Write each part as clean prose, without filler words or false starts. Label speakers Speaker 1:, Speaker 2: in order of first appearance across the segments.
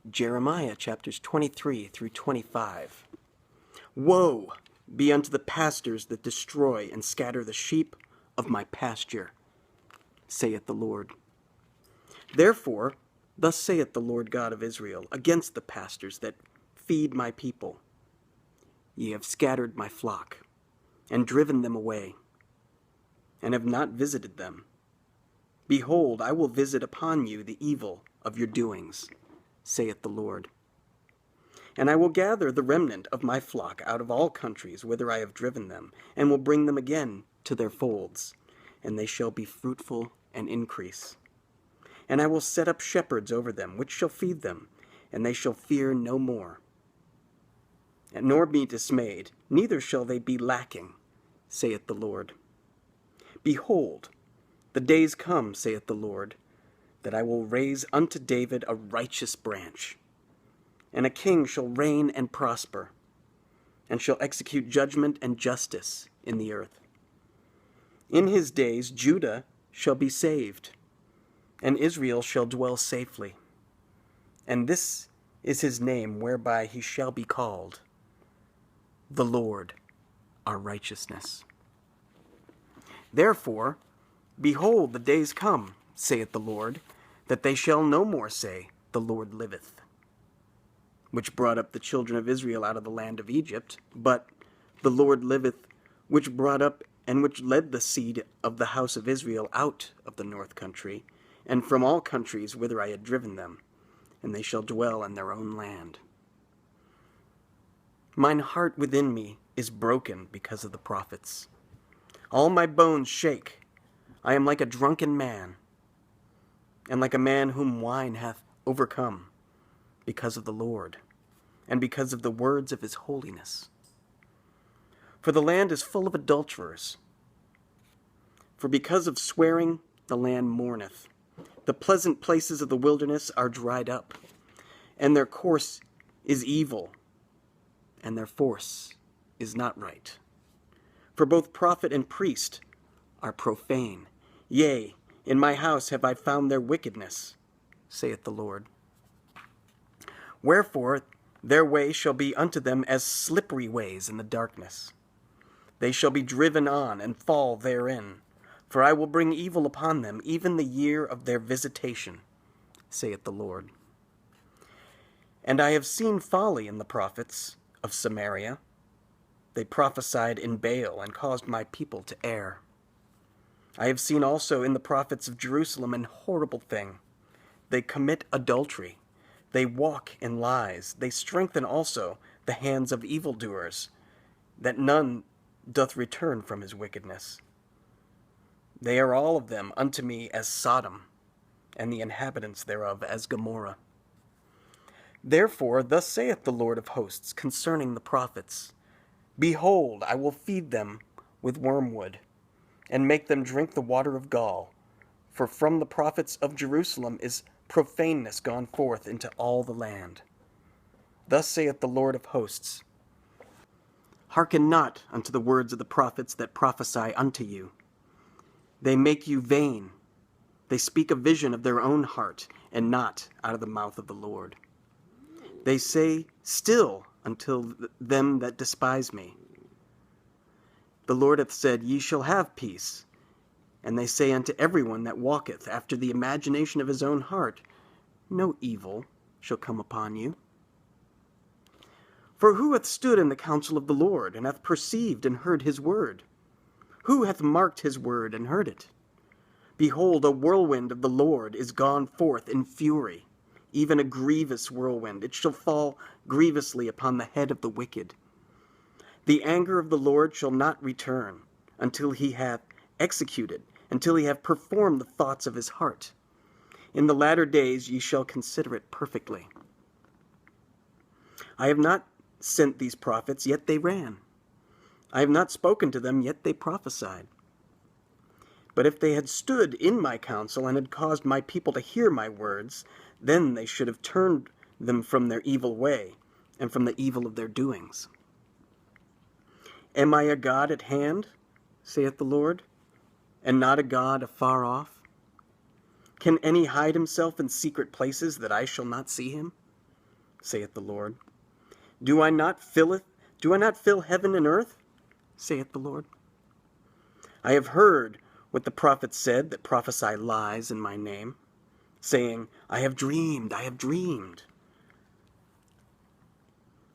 Speaker 1: Jeremiah chapters 23 through 25. Woe be unto the pastors that destroy and scatter the sheep of my pasture, saith the Lord. Therefore, thus saith the Lord God of Israel, against the pastors that feed my people. Ye have scattered my flock, and driven them away, and have not visited them. Behold, I will visit upon you the evil of your doings, saith the Lord. And I will gather the remnant of my flock out of all countries whither I have driven them, and will bring them again to their folds, and they shall be fruitful and increase. And I will set up shepherds over them, which shall feed them, and they shall fear no more, and nor be dismayed, neither shall they be lacking, saith the Lord. Behold, the days come, saith the Lord, that I will raise unto David a righteous branch, and a king shall reign and prosper, and shall execute judgment and justice in the earth. In his days Judah shall be saved, and Israel shall dwell safely. And this is his name whereby he shall be called, the Lord our righteousness. Therefore, behold, the days come, saith the Lord, that they shall no more say, the Lord liveth, which brought up the children of Israel out of the land of Egypt, but the Lord liveth, which brought up and which led the seed of the house of Israel out of the north country, and from all countries whither I had driven them, and they shall dwell in their own land. Mine heart within me is broken because of the prophets. All my bones shake. I am like a drunken man, and like a man whom wine hath overcome, because of the Lord, and because of the words of his holiness. For the land is full of adulterers. For because of swearing the land mourneth. The pleasant places of the wilderness are dried up, and their course is evil, and their force is not right. For both prophet and priest are profane. Yea, in my house have I found their wickedness, saith the Lord. Wherefore their way shall be unto them as slippery ways in the darkness. They shall be driven on and fall therein. For I will bring evil upon them, even the year of their visitation, saith the Lord. And I have seen folly in the prophets of Samaria. They prophesied in Baal and caused my people to err. I have seen also in the prophets of Jerusalem an horrible thing. They commit adultery. They walk in lies. They strengthen also the hands of evildoers, that none doth return from his wickedness. They are all of them unto me as Sodom, and the inhabitants thereof as Gomorrah. Therefore thus saith the Lord of hosts concerning the prophets, Behold, I will feed them with wormwood, and make them drink the water of gall. For from the prophets of Jerusalem is profaneness gone forth into all the land. Thus saith the Lord of hosts, Hearken not unto the words of the prophets that prophesy unto you. They make you vain. They speak a vision of their own heart, and not out of the mouth of the Lord. They say, Still until them that despise me. The Lord hath said, Ye shall have peace. And they say unto everyone that walketh after the imagination of his own heart, No evil shall come upon you. For who hath stood in the counsel of the Lord, and hath perceived and heard his word? Who hath marked his word and heard it? Behold, a whirlwind of the Lord is gone forth in fury, even a grievous whirlwind. It shall fall grievously upon the head of the wicked. The anger of the Lord shall not return, until he hath executed, until he have performed the thoughts of his heart. In the latter days ye shall consider it perfectly. I have not sent these prophets, yet they ran. I have not spoken to them, yet they prophesied. But if they had stood in my counsel, and had caused my people to hear my words, then they should have turned them from their evil way, and from the evil of their doings. Am I a God at hand, saith the Lord, and not a God afar off? Can any hide himself in secret places that I shall not see him? saith the Lord. Do I not fill heaven and earth, saith the Lord? I have heard what the prophets said that prophesy lies in my name, saying, I have dreamed, I have dreamed.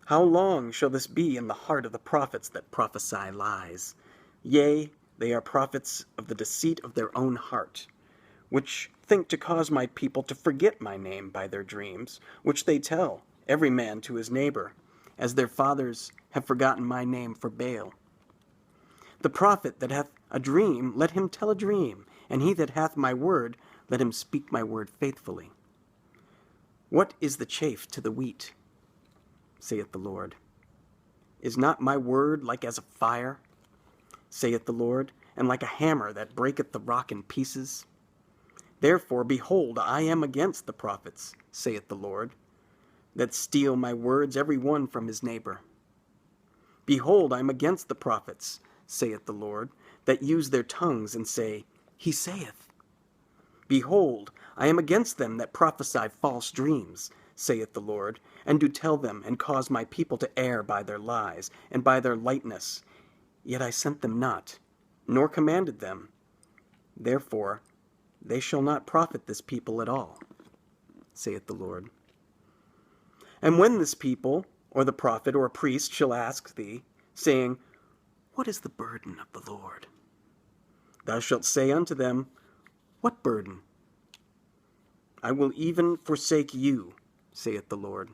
Speaker 1: How long shall this be in the heart of the prophets that prophesy lies? Yea, they are prophets of the deceit of their own heart, which think to cause my people to forget my name by their dreams, which they tell, every man to his neighbor, as their fathers have forgotten my name for Baal. The prophet that hath a dream, let him tell a dream, and he that hath my word, let him speak my word faithfully. What is the chaff to the wheat, saith the Lord? Is not my word like as a fire, saith the Lord, and like a hammer that breaketh the rock in pieces? Therefore, behold, I am against the prophets, saith the Lord, that steal my words, every one from his neighbor. Behold, I am against the prophets, saith the Lord, that use their tongues and say, He saith. Behold, I am against them that prophesy false dreams, saith the Lord, and do tell them, and cause my people to err by their lies, and by their lightness. Yet I sent them not, nor commanded them. Therefore they shall not profit this people at all, saith the Lord. And when this people, or the prophet, or a priest shall ask thee, saying, What is the burden of the Lord? Thou shalt say unto them, What burden? I will even forsake you, saith the Lord.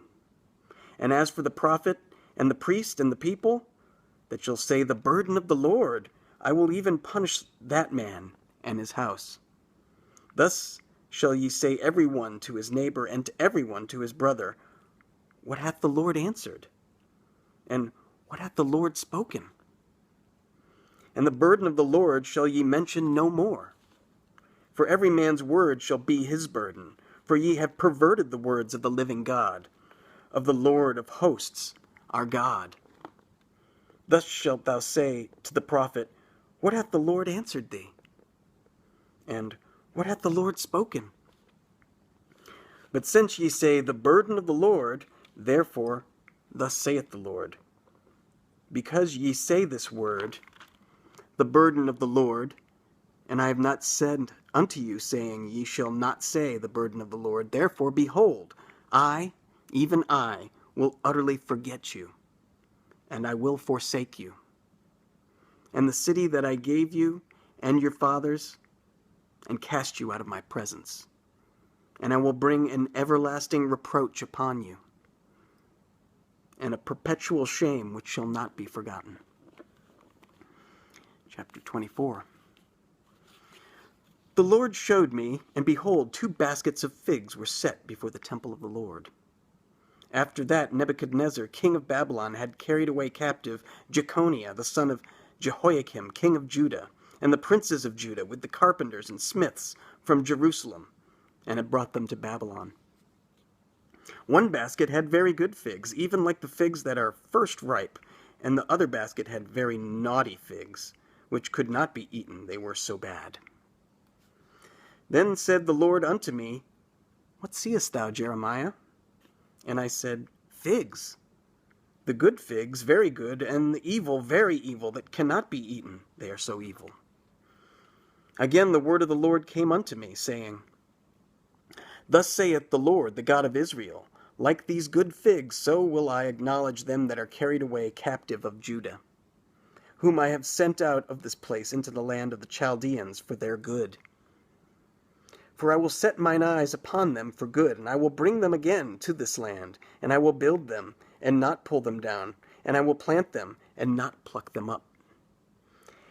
Speaker 1: And as for the prophet, and the priest, and the people, that shall say, The burden of the Lord, I will even punish that man and his house. Thus shall ye say every one to his neighbor, and to every one to his brother, What hath the Lord answered? And what hath the Lord spoken? And the burden of the Lord shall ye mention no more. For every man's word shall be his burden, for ye have perverted the words of the living God, of the Lord of hosts, our God. Thus shalt thou say to the prophet, What hath the Lord answered thee? And what hath the Lord spoken? But since ye say, The burden of the Lord, therefore thus saith the Lord, Because ye say this word, the burden of the Lord, and I have not said unto you, saying, Ye shall not say the burden of the Lord. Therefore, behold, I, even I, will utterly forget you, and I will forsake you. And the city that I gave you and your fathers, and cast you out of my presence. And I will bring an everlasting reproach upon you, and a perpetual shame which shall not be forgotten. Chapter 24. The Lord showed me, and behold, 2 baskets of figs were set before the temple of the Lord. After that, Nebuchadnezzar, king of Babylon, had carried away captive Jeconiah, the son of Jehoiakim, king of Judah, and the princes of Judah, with the carpenters and smiths from Jerusalem, and had brought them to Babylon. One basket had very good figs, even like the figs that are first ripe, and the other basket had very naughty figs, which could not be eaten, they were so bad. Then said the Lord unto me, What seest thou, Jeremiah? And I said, Figs. The good figs, very good, and the evil, very evil, that cannot be eaten, they are so evil. Again the word of the Lord came unto me, saying, Thus saith the Lord, the God of Israel, Like these good figs, so will I acknowledge them that are carried away captive of Judah, whom I have sent out of this place into the land of the Chaldeans for their good. For I will set mine eyes upon them for good, and I will bring them again to this land, and I will build them, and not pull them down, and I will plant them, and not pluck them up.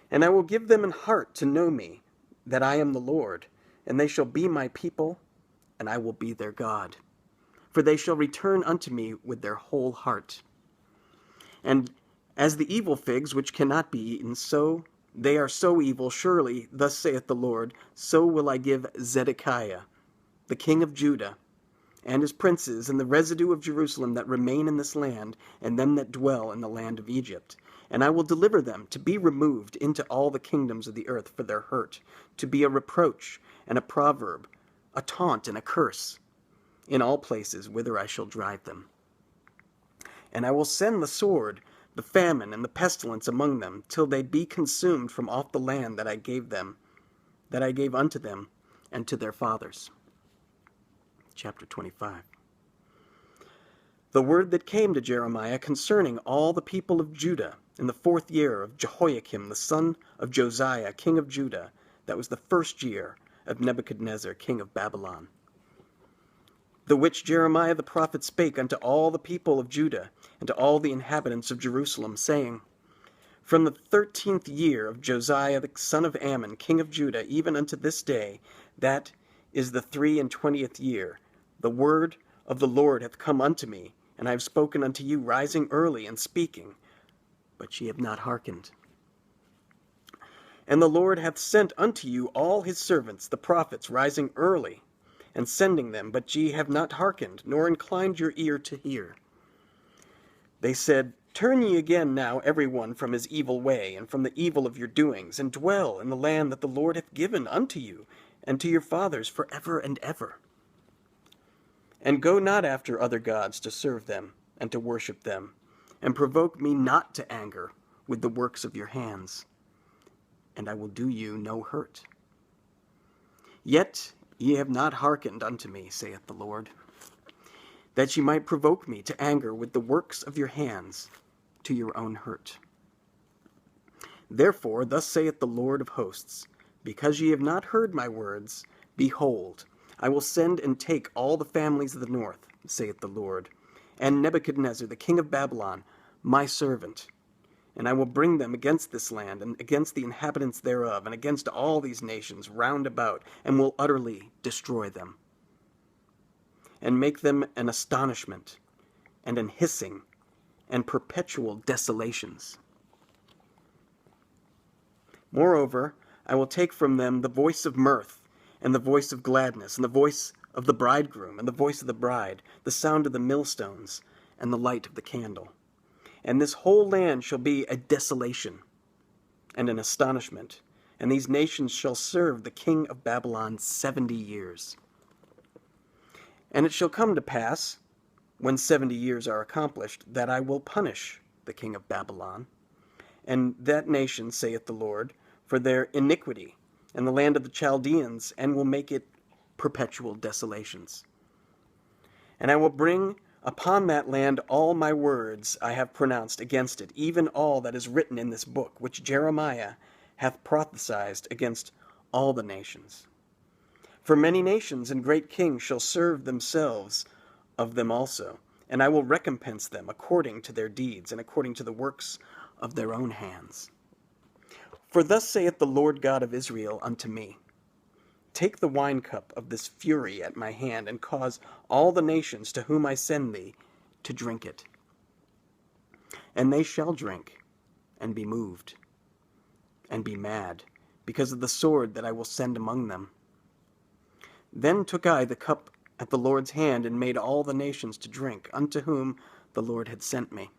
Speaker 1: And I will give them an heart to know me, that I am the Lord, and they shall be my people, and I will be their God. For they shall return unto me with their whole heart. And as the evil figs which cannot be eaten, so they are so evil, surely, thus saith the Lord, so will I give Zedekiah, the king of Judah, and his princes, and the residue of Jerusalem that remain in this land, and them that dwell in the land of Egypt. And I will deliver them to be removed into all the kingdoms of the earth for their hurt, to be a reproach and a proverb, a taunt and a curse, in all places whither I shall drive them. And I will send the sword, the famine, and the pestilence among them, till they be consumed from off the land that I gave unto them and to their fathers. Chapter 25. The word that came to Jeremiah concerning all the people of Judah in the 4th year of Jehoiakim the son of Josiah king of Judah, that was the 1st year of Nebuchadnezzar king of Babylon. The which Jeremiah the prophet spake unto all the people of Judah, and to all the inhabitants of Jerusalem, saying, From the 13th year of Josiah the son of Ammon, king of Judah, even unto this day, that is the 23 year, the word of the Lord hath come unto me, and I have spoken unto you, rising early and speaking, but ye have not hearkened. And the Lord hath sent unto you all his servants, the prophets, rising early, and sending them, but ye have not hearkened, nor inclined your ear to hear. They said, Turn ye again now every one from his evil way, and from the evil of your doings, and dwell in the land that the Lord hath given unto you, and to your fathers for ever and ever. And go not after other gods to serve them, and to worship them, and provoke me not to anger with the works of your hands, and I will do you no hurt. Yet ye have not hearkened unto me, saith the Lord, that ye might provoke me to anger with the works of your hands, to your own hurt. Therefore thus saith the Lord of hosts, because ye have not heard my words, behold, I will send and take all the families of the north, saith the Lord, and Nebuchadnezzar the king of Babylon, my servant, and I will bring them against this land, and against the inhabitants thereof, and against all these nations round about, and will utterly destroy them, and make them an astonishment, and an hissing, and perpetual desolations. Moreover, I will take from them the voice of mirth, and the voice of gladness, and the voice of the bridegroom, and the voice of the bride, the sound of the millstones, and the light of the candle. And this whole land shall be a desolation, and an astonishment, and these nations shall serve the king of Babylon 70 years. And it shall come to pass, when 70 years are accomplished, that I will punish the king of Babylon, and that nation, saith the Lord, for their iniquity, and the land of the Chaldeans, and will make it perpetual desolations. And I will bring upon that land all my words I have pronounced against it, even all that is written in this book, which Jeremiah hath prophesied against all the nations. For many nations and great kings shall serve themselves of them also, and I will recompense them according to their deeds, and according to the works of their own hands. For thus saith the Lord God of Israel unto me, Take the winecup of this fury at my hand, and cause all the nations to whom I send thee to drink it. And they shall drink, and be moved, and be mad, because of the sword that I will send among them. Then took I the cup at the Lord's hand, and made all the nations to drink, unto whom the Lord had sent me,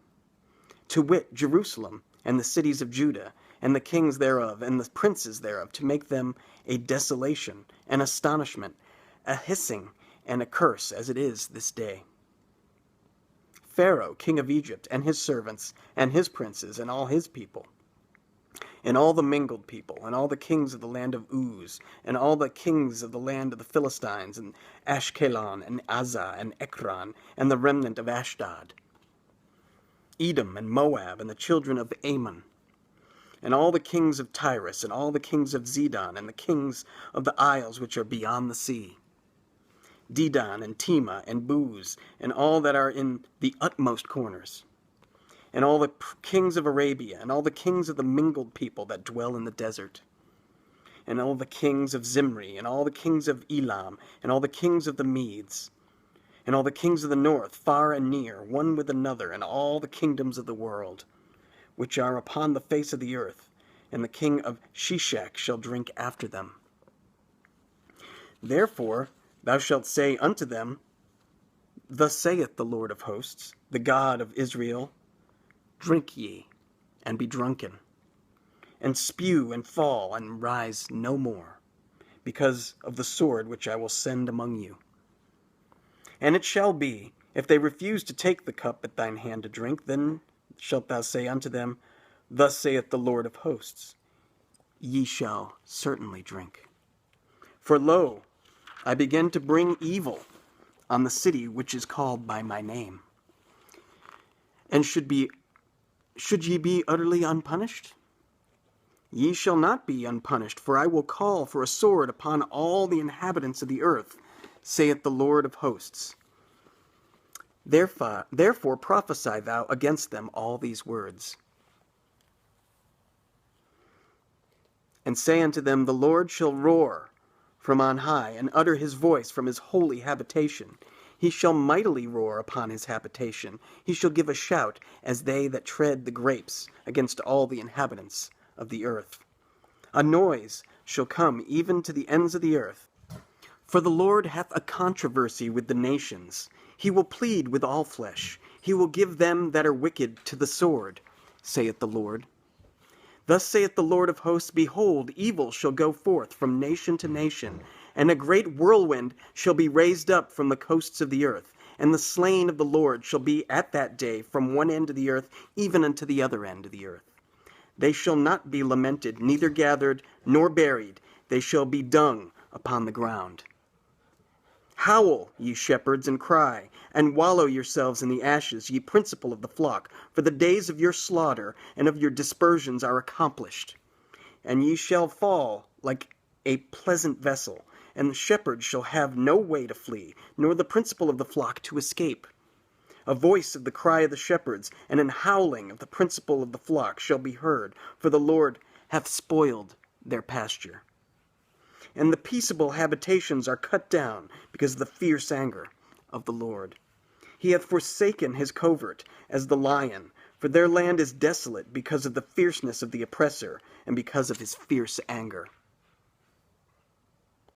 Speaker 1: to wit, Jerusalem, and the cities of Judah, and the kings thereof, and the princes thereof, to make them a desolation, an astonishment, a hissing, and a curse, as it is this day. Pharaoh, king of Egypt, and his servants, and his princes, and all his people, and all the mingled people, and all the kings of the land of Uz, and all the kings of the land of the Philistines, and Ashkelon, and Azah, and Ekron, and the remnant of Ashdod, Edom, and Moab, and the children of Ammon, and all the kings of Tyrus, and all the kings of Zidon, and the kings of the isles which are beyond the sea, Dedan, and Tema, and Buz, and all that are in the utmost corners, and all the kings of Arabia, and all the kings of the mingled people that dwell in the desert, and all the kings of Zimri, and all the kings of Elam, and all the kings of the Medes, and all the kings of the north, far and near, one with another, and all the kingdoms of the world, which are upon the face of the earth, and the king of Sheshach shall drink after them. Therefore thou shalt say unto them, Thus saith the Lord of hosts, the God of Israel, Drink ye, and be drunken, and spew and fall, and rise no more, because of the sword which I will send among you. And it shall be, If they refuse to take the cup at thine hand to drink, then shalt thou say unto them, Thus saith the Lord of hosts, Ye shall certainly drink. For lo, I begin to bring evil on the city which is called by my name. And should ye be utterly unpunished? Ye shall not be unpunished, for I will call for a sword upon all the inhabitants of the earth, saith the Lord of hosts. Therefore prophesy thou against them all these words. And say unto them, The Lord shall roar from on high, and utter his voice from his holy habitation. He shall mightily roar upon his habitation. He shall give a shout, as they that tread the grapes, against all the inhabitants of the earth. A noise shall come even to the ends of the earth. For the Lord hath a controversy with the nations. He will plead with all flesh. He will give them that are wicked to the sword, saith the Lord. Thus saith the Lord of hosts, Behold, evil shall go forth from nation to nation, and a great whirlwind shall be raised up from the coasts of the earth, and the slain of the Lord shall be at that day from one end of the earth even unto the other end of the earth. They shall not be lamented, neither gathered, nor buried. They shall be dung upon the ground. Howl, ye shepherds, and cry, and wallow yourselves in the ashes, ye principal of the flock, for the days of your slaughter and of your dispersions are accomplished. And ye shall fall like a pleasant vessel, and the shepherd shall have no way to flee, nor the principal of the flock to escape. A voice of the cry of the shepherds, and an howling of the principal of the flock shall be heard, for the Lord hath spoiled their pasture. And the peaceable habitations are cut down, because of the fierce anger of the Lord. He hath forsaken his covert as the lion, for their land is desolate because of the fierceness of the oppressor, and because of his fierce anger.